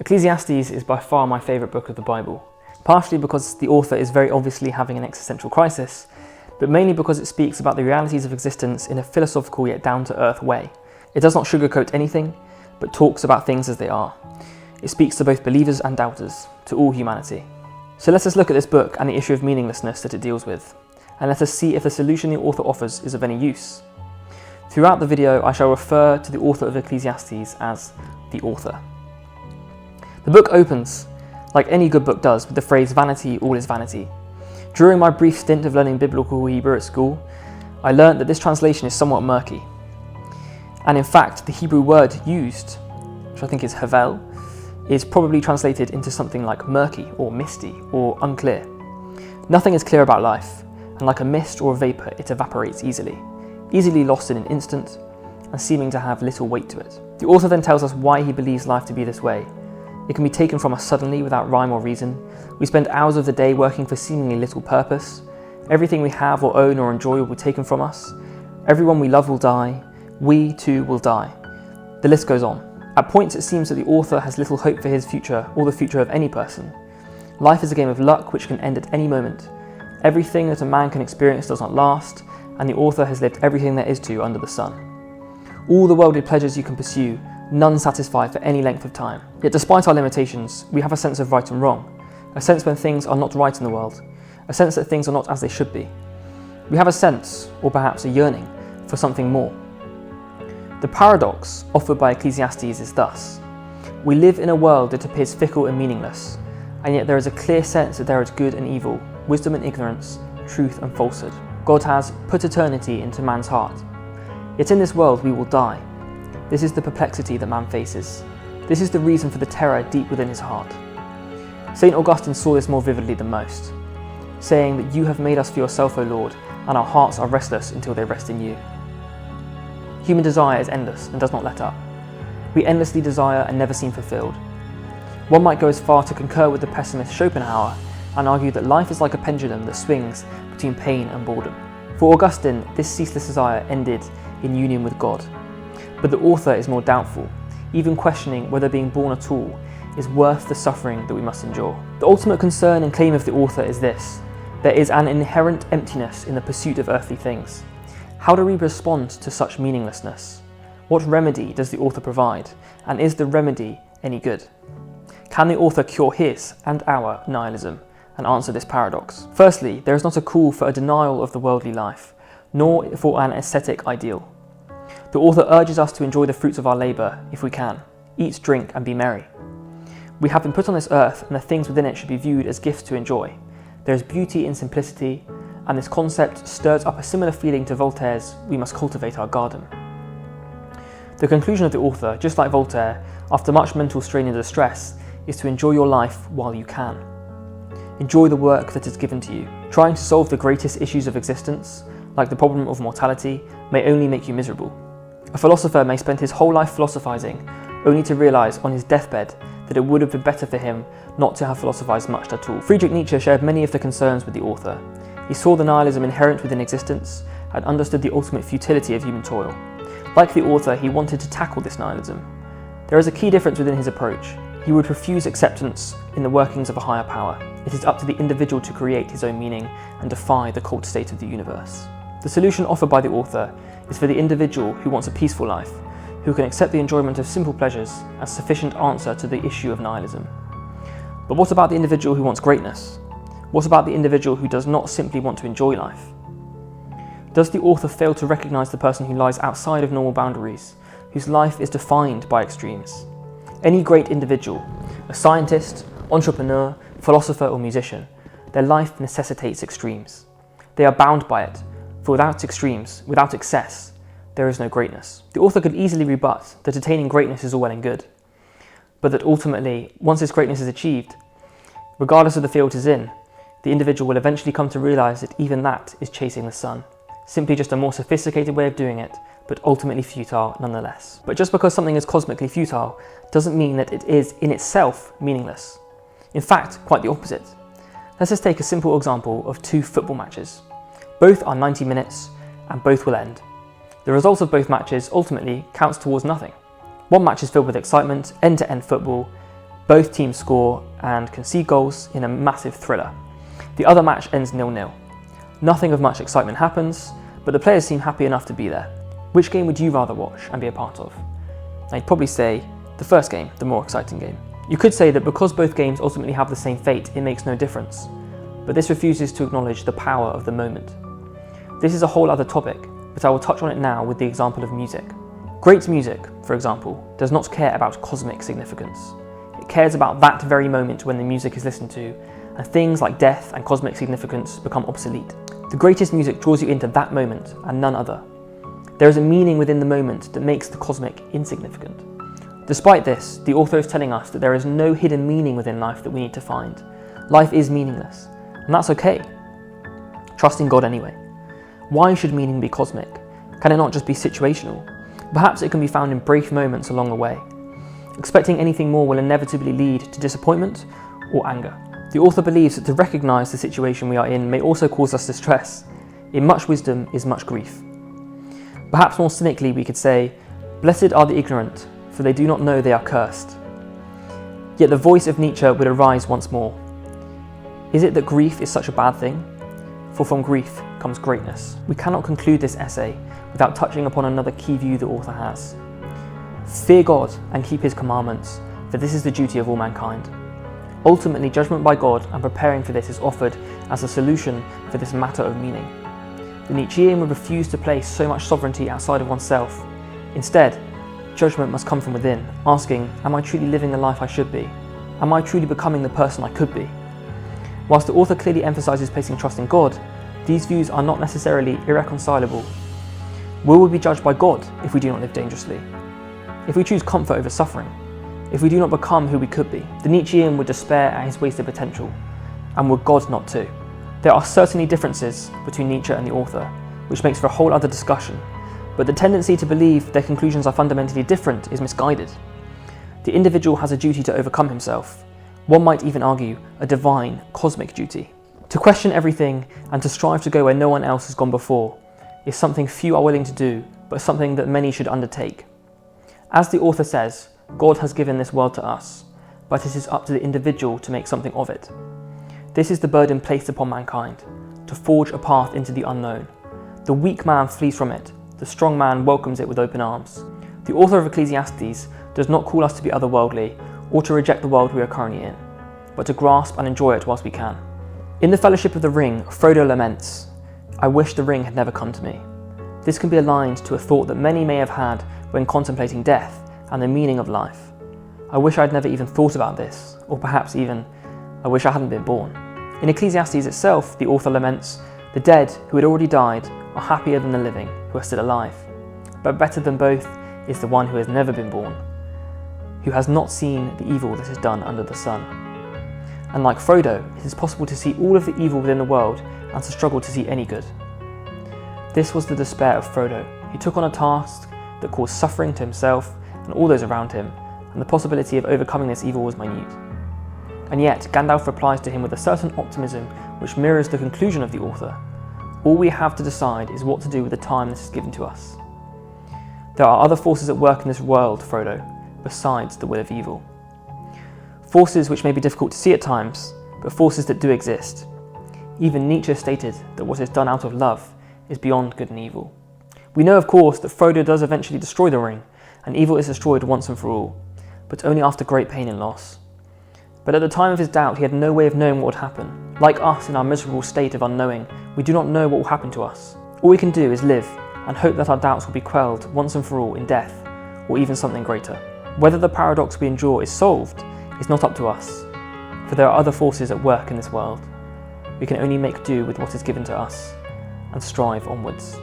Ecclesiastes is by far my favourite book of the Bible, partially because the author is very obviously having an existential crisis, but mainly because it speaks about the realities of existence in a philosophical yet down-to-earth way. It does not sugarcoat anything, but talks about things as they are. It speaks to both believers and doubters, to all humanity. So let us look at this book and the issue of meaninglessness that it deals with, and let us see if the solution the author offers is of any use. Throughout the video, I shall refer to the author of Ecclesiastes as the author. The book opens, like any good book does, with the phrase "vanity, all is vanity." During my brief stint of learning biblical Hebrew at school, I learned that this translation is somewhat murky. And in fact, the Hebrew word used, which I think is havel, is probably translated into something like murky or misty or unclear. Nothing is clear about life, and like a mist or a vapour, it evaporates easily lost in an instant, and seeming to have little weight to it. The author then tells us why he believes life to be this way. It can be taken from us suddenly without rhyme or reason. We spend hours of the day working for seemingly little purpose. Everything we have or own or enjoy will be taken from us. Everyone we love will die. We too will die. The list goes on. At points it seems that the author has little hope for his future or the future of any person. Life is a game of luck which can end at any moment. Everything that a man can experience does not last, and the author has lived everything there is to under the sun. All the worldly pleasures you can pursue, none satisfy for any length of time. Yet despite our limitations, we have a sense of right and wrong, a sense when things are not right in the world, a sense that things are not as they should be. We have a sense, or perhaps a yearning, for something more. The paradox offered by Ecclesiastes is thus: we live in a world that appears fickle and meaningless, and yet there is a clear sense that there is good and evil, wisdom and ignorance, truth and falsehood. God has put eternity into man's heart. Yet in this world we will die. This is the perplexity that man faces. This is the reason for the terror deep within his heart. St. Augustine saw this more vividly than most, saying that you have made us for yourself, O Lord, and our hearts are restless until they rest in you. Human desire is endless and does not let up. We endlessly desire and never seem fulfilled. One might go as far to concur with the pessimist Schopenhauer and argue that life is like a pendulum that swings between pain and boredom. For Augustine, this ceaseless desire ended in union with God. But the author is more doubtful, even questioning whether being born at all is worth the suffering that we must endure. The ultimate concern and claim of the author is this: there is an inherent emptiness in the pursuit of earthly things. How do we respond to such meaninglessness? What remedy does the author provide, and is the remedy any good? Can the author cure his and our nihilism and answer this paradox? Firstly, there is not a call for a denial of the worldly life, nor for an ascetic ideal. The author urges us to enjoy the fruits of our labour, if we can. Eat, drink, and be merry. We have been put on this earth, and the things within it should be viewed as gifts to enjoy. There is beauty in simplicity, and this concept stirs up a similar feeling to Voltaire's "we must cultivate our garden." The conclusion of the author, just like Voltaire, after much mental strain and distress, is to enjoy your life while you can. Enjoy the work that is given to you. Trying to solve the greatest issues of existence, like the problem of mortality, may only make you miserable. A philosopher may spend his whole life philosophizing, only to realise on his deathbed that it would have been better for him not to have philosophized much at all. Friedrich Nietzsche shared many of the concerns with the author. He saw the nihilism inherent within existence and understood the ultimate futility of human toil. Like the author, he wanted to tackle this nihilism. There is a key difference within his approach. He would refuse acceptance in the workings of a higher power. It is up to the individual to create his own meaning and defy the cold state of the universe. The solution offered by the author is for the individual who wants a peaceful life, who can accept the enjoyment of simple pleasures as sufficient answer to the issue of nihilism. But what about the individual who wants greatness? What about the individual who does not simply want to enjoy life? Does the author fail to recognise the person who lies outside of normal boundaries, whose life is defined by extremes? Any great individual, a scientist, entrepreneur, philosopher or musician, their life necessitates extremes. They are bound by it, for without extremes, without excess, there is no greatness. The author could easily rebut that attaining greatness is all well and good, but that ultimately, once this greatness is achieved, regardless of the field it is in, the individual will eventually come to realise that even that is chasing the sun, simply just a more sophisticated way of doing it, but ultimately futile nonetheless. But just because something is cosmically futile doesn't mean that it is in itself meaningless. In fact, quite the opposite. Let's just take a simple example of two football matches. Both are 90 minutes and both will end. The result of both matches ultimately counts towards nothing. One match is filled with excitement, end-to-end football, Both teams score and concede goals in a massive thriller. The other match ends 0-0. Nothing of much excitement happens, but the players seem happy enough to be there. Which game would you rather watch and be a part of? Now, you'd probably say the first game, the more exciting game. You could say that because both games ultimately have the same fate, it makes no difference. But this refuses to acknowledge the power of the moment. This is a whole other topic, but I will touch on it now with the example of music. Great music, for example, does not care about cosmic significance. It cares about that very moment when the music is listened to, and things like death and cosmic significance become obsolete. The greatest music draws you into that moment and none other. There is a meaning within the moment that makes the cosmic insignificant. Despite this, the author is telling us that there is no hidden meaning within life that we need to find. Life is meaningless, and that's okay. Trust in God anyway. Why should meaning be cosmic? Can it not just be situational? Perhaps it can be found in brief moments along the way. Expecting anything more will inevitably lead to disappointment or anger. The author believes that to recognise the situation we are in may also cause us distress. In much wisdom is much grief. Perhaps more cynically we could say, "Blessed are the ignorant, for they do not know they are cursed." Yet the voice of Nietzsche would arise once more. Is it that grief is such a bad thing? For from grief comes greatness. We cannot conclude this essay without touching upon another key view the author has. Fear God and keep his commandments, for this is the duty of all mankind. Ultimately, judgment by God and preparing for this is offered as a solution for this matter of meaning. The Nietzschean would refuse to place so much sovereignty outside of oneself. Instead, judgment must come from within, asking, am I truly living the life I should be? Am I truly becoming the person I could be? Whilst the author clearly emphasises placing trust in God, these views are not necessarily irreconcilable. Will we be judged by God if we do not live dangerously? If we choose comfort over suffering? If we do not become who we could be? The Nietzschean would despair at his wasted potential, and would God not too? There are certainly differences between Nietzsche and the author, which makes for a whole other discussion, but the tendency to believe their conclusions are fundamentally different is misguided. The individual has a duty to overcome himself. One might even argue a divine, cosmic duty. To question everything and to strive to go where no one else has gone before is something few are willing to do, but something that many should undertake. As the author says, God has given this world to us, but it is up to the individual to make something of it. This is the burden placed upon mankind, to forge a path into the unknown. The weak man flees from it, the strong man welcomes it with open arms. The author of Ecclesiastes does not call us to be otherworldly or to reject the world we are currently in, but to grasp and enjoy it whilst we can. In the Fellowship of the Ring, Frodo laments, "I wish the ring had never come to me." This can be aligned to a thought that many may have had when contemplating death and the meaning of life. I wish I'd never even thought about this, or perhaps even, I wish I hadn't been born. In Ecclesiastes itself, the author laments, the dead who had already died are happier than the living who are still alive. But better than both is the one who has never been born, who has not seen the evil that is done under the sun. And like Frodo, it is possible to see all of the evil within the world and to struggle to see any good. This was the despair of Frodo. He took on a task that caused suffering to himself and all those around him, and the possibility of overcoming this evil was minute. And yet, Gandalf replies to him with a certain optimism which mirrors the conclusion of the author. All we have to decide is what to do with the time that is given to us. There are other forces at work in this world, Frodo, besides the will of evil. Forces which may be difficult to see at times, but forces that do exist. Even Nietzsche stated that what is done out of love is beyond good and evil. We know, of course, that Frodo does eventually destroy the ring, and evil is destroyed once and for all, but only after great pain and loss. But at the time of his doubt, he had no way of knowing what would happen. Like us in our miserable state of unknowing, we do not know what will happen to us. All we can do is live and hope that our doubts will be quelled once and for all in death, or even something greater. Whether the paradox we endure is solved is not up to us, for there are other forces at work in this world. We can only make do with what is given to us and strive onwards.